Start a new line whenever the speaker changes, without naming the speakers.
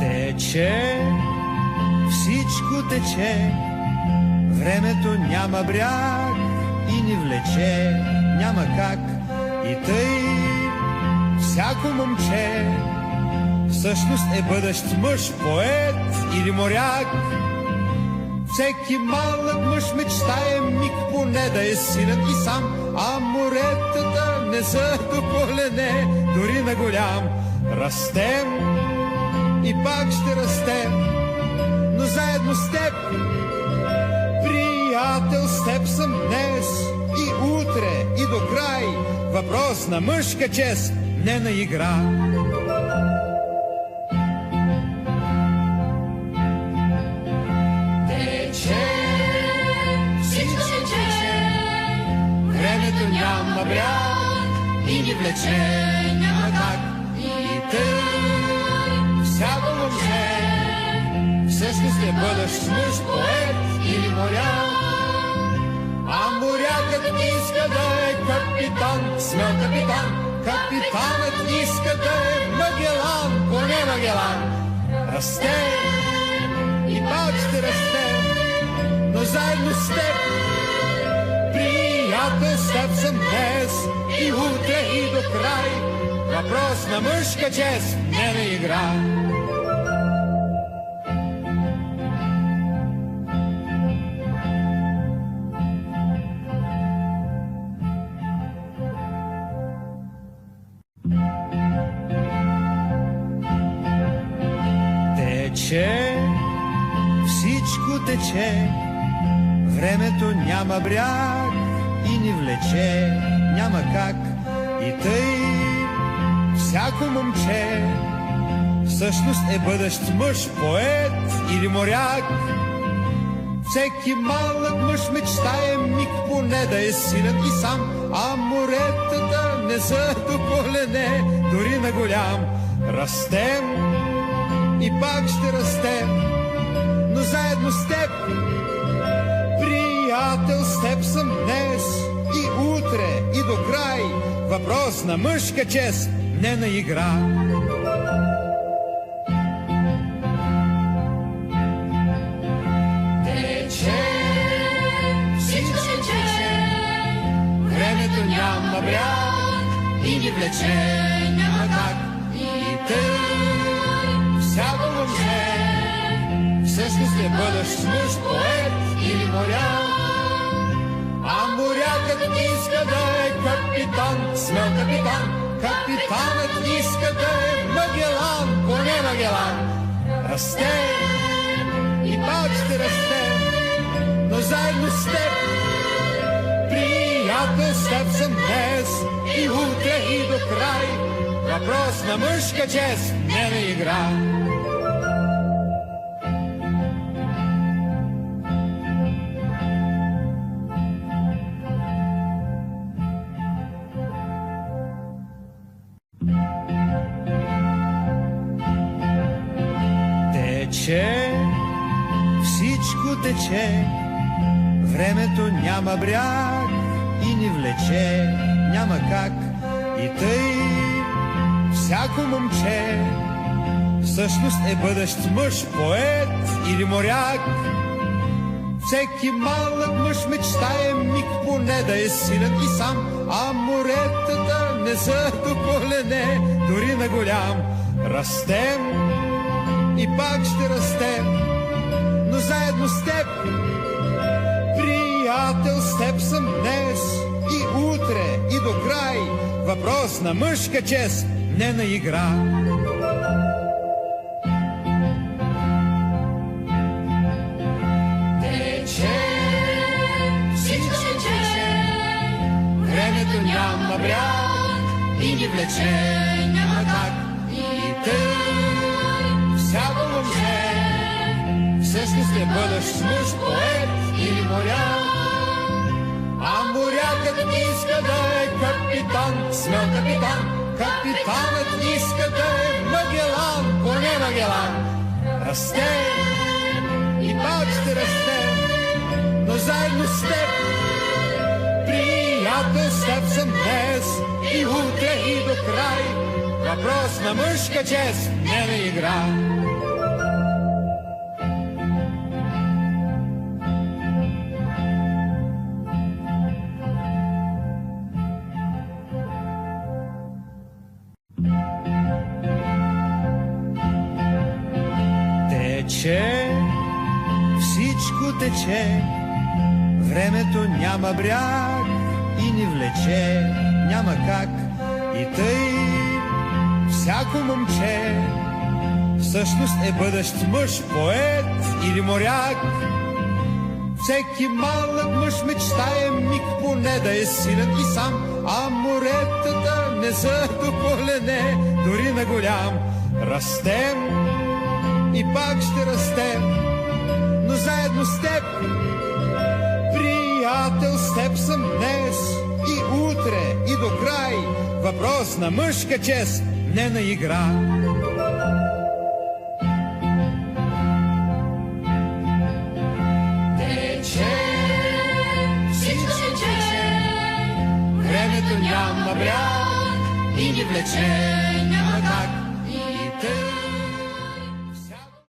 Тече, всичко тече, времето няма бряг и ни влече, няма как. И тъй всяко момче всъщност е бъдещ мъж, поет или моряк. Всеки малък мъж мечтае миг поне да е силен и сам, а моретата не са до колене, дори на голям. Растем и пак ще растем, но заедно с теб, приятел, с теб съм днес и утре и до край. Въпрос на мъжка чест, не на игра. Тече, всичко тече, времето няма бряг и ни влече, няма как. И тъй всяко момче всъщност е бъдещ мъж, поет или моряк. А морякът иска да е капитан, смел капитан. Капитанът иска да е Магелан, поне Магелан. Расте и пак ще расте, но заедно с теб, приятел, с теб съм днес и утре и до край. Въпрос на мъжка чест, не на игра. Тече, всичко тече, времето няма бряг и ни влече, няма как. И тъй всяко момче всъщност е бъдещ мъж, поет или моряк. Всеки малък мъж мечтае миг поне да е силен и сам, а моретата не са до колене, дори на голям. Растем и пак ще растем, но заедно с теб, приятел, с теб съм днес и утре и до край. Въпрос на мъжка чест, не на игра. Тече, всичко тече, времето няма бряг и ни влече, няма как. И тъй всяко момче всъщност е бъдещ мъж, поет или моряк. А морякът иска да е капитан, смел капитан. Капитанът иска да е Магелан, поне Магелан. Расте и пак ще расте, но заедно с теб, приятел, с теб съм днес и утре и до край. Въпрос на мъжка чест, не на игра. Тече, всичко тече, времето няма бряг и ни влече, няма как. И тъй всяко момче всъщност е бъдещ мъж, поет или моряк. Всеки малък мъж мечтае миг поне да е силен и сам, а моретата не са до колене, дори на голям. Растем и пак ще растем, но заедно с теб, приятел, с теб съм днес и утре и до край. Въпрос на мъжка чест, не на игра. Тече, всичко тече, времето няма бряг и ни влече, няма как. И тъй всяко момче всъщност е бъдещ мъж, поет или моряк. А морякът иска да е капитан, смел капитан. Капитанът иска да е Магелан, поне Магелан. Расте и пак ще расте, но заедно с теб, приятел, с теб съм днес и утре и до край. Въпрос на мъжка чест, не на игра. Тече, всичко тече, времето няма бряг и ни влече, няма как. И тъй всяко момче всъщност е бъдещ мъж, поет или моряк. Всеки малък мъж мечтае миг поне да е силен и сам, а моретата не са дополене, дори на голям. Растем и пак ще растем, но заедно с теб, приятел, с теб съм днес и утре и до край. Въпрос на мъжка чест, не на игра. Тече, всичко тече, времето няма бряг и ни влече.